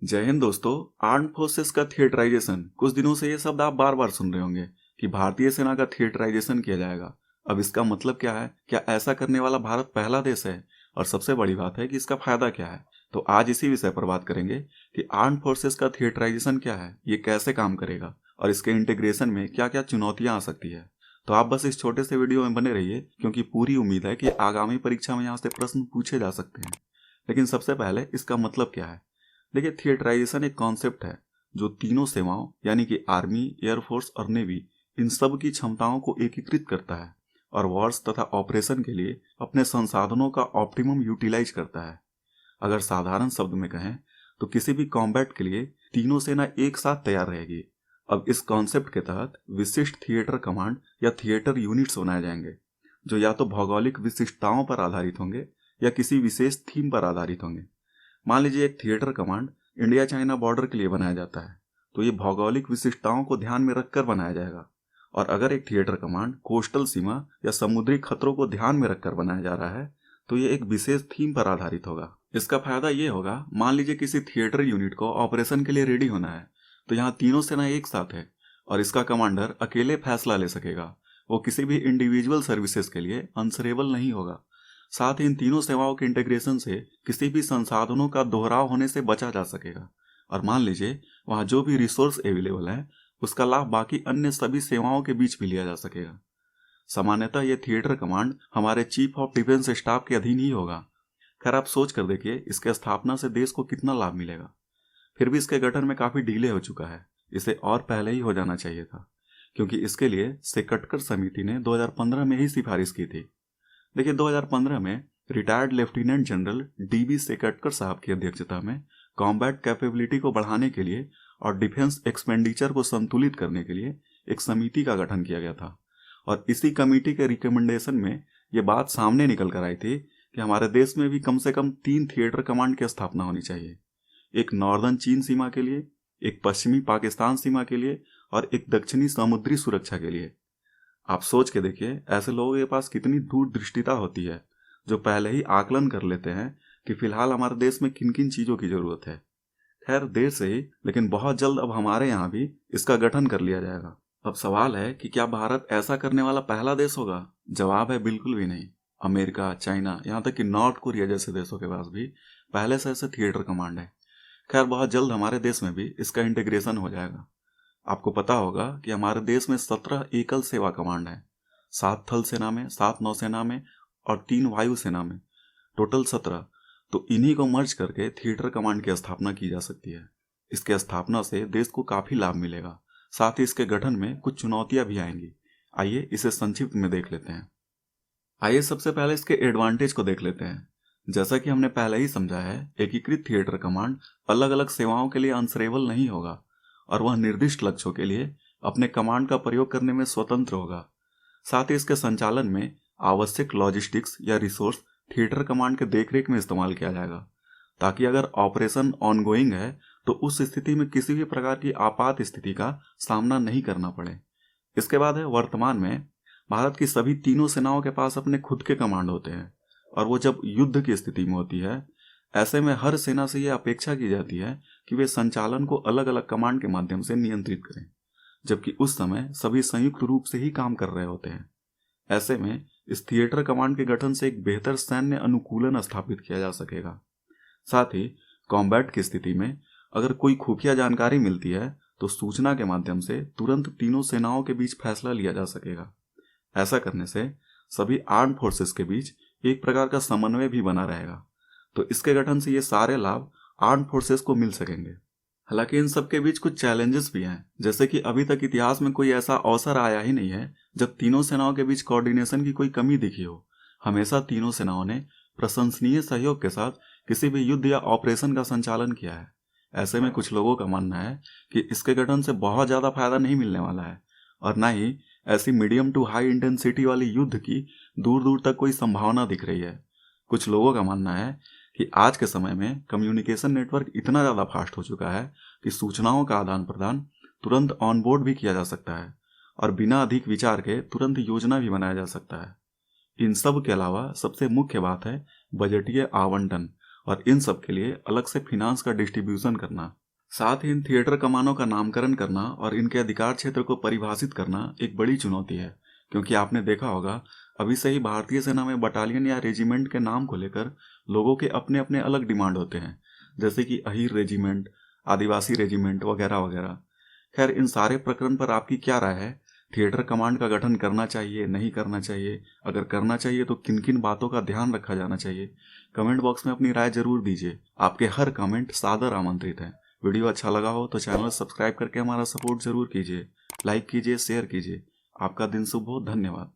जय हिंद दोस्तों। Armed forces का थिएटराइजेशन, कुछ दिनों से ये शब्द आप बार बार सुन रहे होंगे कि भारतीय सेना का थिएटराइजेशन किया जाएगा। अब इसका मतलब क्या है? क्या ऐसा करने वाला भारत पहला देश है? और सबसे बड़ी बात है कि इसका फायदा क्या है। तो आज इसी विषय पर बात करेंगे कि आर्म्ड फोर्सेस का थिएटराइजेशन क्या है, ये कैसे काम करेगा और इसके इंटीग्रेशन में क्या क्या चुनौतियां आ सकती है। तो आप बस इस छोटे से वीडियो में बने रहिए, क्योंकि पूरी उम्मीद है कि आगामी परीक्षा में यहाँ से प्रश्न पूछे जा सकते हैं। लेकिन सबसे पहले इसका मतलब क्या है। देखिए, थिएटराइजेशन एक कॉन्सेप्ट है जो तीनों सेवाओं यानी कि आर्मी, एयरफोर्स और नेवी, इन सब की क्षमताओं को एकीकृत करता है और वॉर्स तथा ऑपरेशन के लिए अपने संसाधनों का ऑप्टिमम यूटिलाइज करता है। अगर साधारण शब्द में कहें तो किसी भी कॉम्बैट के लिए तीनों सेना एक साथ तैयार रहेगी। अब इस कॉन्सेप्ट के तहत विशिष्ट थिएटर कमांड या थिएटर यूनिट्स बनाए जाएंगे, जो या तो भौगोलिक विशिष्टताओं पर आधारित होंगे या किसी विशेष थीम पर आधारित होंगे। मान लीजिए एक theatre command India China border के लिए बनाया जाता है, तो ये भौगोलिक विशिष्टताओं को ध्यान में रखकर बनाया जाएगा। और अगर एक थिएटर कमांड कोस्टल सीमा या समुद्री खतरों को ध्यान में रखकर बनाया जा रहा है, तो ये एक विशेष थीम पर आधारित होगा। इसका फायदा ये होगा, मान लीजिए किसी थिएटर यूनिट को ऑपरेशन के लिए रेडी होना है, तो यहाँ तीनों सेना एक साथ है और इसका कमांडर अकेले फैसला ले सकेगा। वो किसी भी इंडिविजुअल सर्विसेज के लिए आंसरेबल नहीं होगा। साथ ही इन तीनों सेवाओं के इंटीग्रेशन से किसी भी संसाधनों का दोहराव होने से बचा जा सकेगा। और मान लीजिए वहां जो भी रिसोर्स अवेलेबल है, उसका लाभ बाकी अन्य सभी सेवाओं के बीच भी लिया जा सकेगा। सामान्यतः यह थिएटर कमांड हमारे चीफ ऑफ डिफेंस स्टाफ के अधीन ही होगा। खैर, आप सोच कर देखिए इसके स्थापना से देश को कितना लाभ मिलेगा। फिर भी इसके गठन में काफी डिले हो चुका है। इसे और पहले ही हो जाना चाहिए था, क्योंकि इसके लिए सेकटकर समिति ने 2015 में ही सिफारिश की थी। देखिए, 2015 में रिटायर्ड लेफ्टिनेंट जनरल डीबी सेकटकर साहब की अध्यक्षता में कॉम्बैट कैपेबिलिटी को बढ़ाने के लिए और डिफेंस एक्सपेंडिचर को संतुलित करने के लिए एक समिति का गठन किया गया था। और इसी कमेटी के रिकमेंडेशन में ये बात सामने निकल कर आई थी कि हमारे देश में भी कम से कम 3 थिएटर कमांड की स्थापना होनी चाहिए। एक नॉर्दर्न चीन सीमा के लिए, एक पश्चिमी पाकिस्तान सीमा के लिए और एक दक्षिणी समुद्री सुरक्षा के लिए। आप सोच के देखिए, ऐसे लोगों के पास कितनी दूरदृष्टिता होती है, जो पहले ही आकलन कर लेते हैं कि फिलहाल हमारे देश में किन किन चीजों की जरूरत है। खैर, देर से ही लेकिन बहुत जल्द अब हमारे यहाँ भी इसका गठन कर लिया जाएगा। अब सवाल है कि क्या भारत ऐसा करने वाला पहला देश होगा? जवाब है बिल्कुल भी नहीं। अमेरिका, चाइना, यहाँ तक कि नॉर्थ कोरिया जैसे देशों के पास भी पहले से ऐसे थिएटर कमांड है। खैर, बहुत जल्द हमारे देश में भी इसका इंटीग्रेशन हो जाएगा। आपको पता होगा कि हमारे देश में 17 एकल सेवा कमांड है, 7 थल सेना में, 7 नौसेना में और 3 वायु सेना में, टोटल 17। तो इन्हीं को मर्ज करके थिएटर कमांड की स्थापना की जा सकती है। इसके स्थापना से देश को काफी लाभ मिलेगा। साथ ही इसके गठन में कुछ चुनौतियां भी आएंगी। आइए इसे संक्षिप्त में देख लेते हैं। आइए सबसे पहले इसके एडवांटेज को देख लेते हैं। जैसा कि हमने पहले ही समझा है, एकीकृत थिएटर कमांड अलग अलग सेवाओं के लिए आंसरेबल नहीं होगा और वह निर्दिष्ट लक्ष्यों के लिए अपने कमांड का प्रयोग करने में स्वतंत्र होगा। साथ ही इसके संचालन में आवश्यक लॉजिस्टिक्स या रिसोर्स थिएटर कमांड के देखरेख में इस्तेमाल किया जाएगा, ताकि अगर ऑपरेशन ऑनगोइंग है तो उस स्थिति में किसी भी प्रकार की आपात स्थिति का सामना नहीं करना पड़े। इसके बाद है, वर्तमान में भारत की सभी तीनों सेनाओं के पास अपने खुद के कमांड होते हैं और वो जब युद्ध की स्थिति में होती है, ऐसे में हर सेना से यह अपेक्षा की जाती है कि वे संचालन को अलग अलग कमांड के माध्यम से नियंत्रित करें, जबकि उस समय सभी संयुक्त रूप से ही काम कर रहे होते हैं। ऐसे में इस थिएटर कमांड के गठन से एक बेहतर सैन्य अनुकूलन स्थापित किया जा सकेगा। साथ ही कॉम्बैट की स्थिति में अगर कोई खुफिया जानकारी मिलती है तो सूचना के माध्यम से तुरंत तीनों सेनाओं के बीच फैसला लिया जा सकेगा। ऐसा करने से सभी आर्म्ड फोर्सेस के बीच एक प्रकार का समन्वय भी बना रहेगा। तो इसके गठन से ये सारे लाभ आर्म्ड फोर्सेस को मिल सकेंगे। हालांकि इन सब के बीच कुछ चैलेंजेस भी हैं, जैसे कि अभी तक इतिहास में कोई ऐसा अवसर आया ही नहीं है जब तीनों सेनाओं के बीच कोऑर्डिनेशन की कोई कमी दिखी हो। हमेशा तीनों सेनाओं ने प्रशंसनीय सहयोग के साथ किसी भी युद्ध या ऑपरेशन का संचालन किया है। ऐसे में कुछ लोगों का मानना है कि इसके गठन से बहुत ज्यादा फायदा नहीं मिलने वाला है और न ही ऐसी मीडियम टू हाई इंटेंसिटी वाली युद्ध की दूर दूर तक कोई संभावना दिख रही है। कुछ लोगों का मानना है कि आज के समय में कम्युनिकेशन नेटवर्क इतना ज़्यादा फास्ट हो चुका है कि सूचनाओं का आदान प्रदान तुरंत ऑनबोर्ड भी किया जा सकता है और बिना अधिक विचार के तुरंत योजना भी बनाया जा सकता है। इन सब के अलावा सबसे मुख्य बात है बजटीय आवंटन और इन सब के लिए अलग से फिनांस का डिस्ट्रीब्यूशन करना। साथ ही इन थिएटर कमानों का नामकरण करना और इनके अधिकार क्षेत्र को परिभाषित करना एक बड़ी चुनौती है, क्योंकि आपने देखा होगा अभी से ही भारतीय सेना में बटालियन या रेजिमेंट के नाम को लेकर लोगों के अपने अपने अलग डिमांड होते हैं, जैसे कि अहीर रेजिमेंट, आदिवासी रेजिमेंट वगैरह वगैरह। खैर, इन सारे प्रकरण पर आपकी क्या राय है? थिएटर कमांड का गठन करना चाहिए, नहीं करना चाहिए? अगर करना चाहिए तो किन किन बातों का ध्यान रखा जाना चाहिए? कमेंट बॉक्स में अपनी राय जरूर दीजिए। आपके हर कमेंट सादर आमंत्रित है। वीडियो अच्छा लगा हो तो चैनल सब्सक्राइब करके हमारा सपोर्ट जरूर कीजिए, लाइक कीजिए, शेयर कीजिए। आपका दिन शुभ हो। धन्यवाद।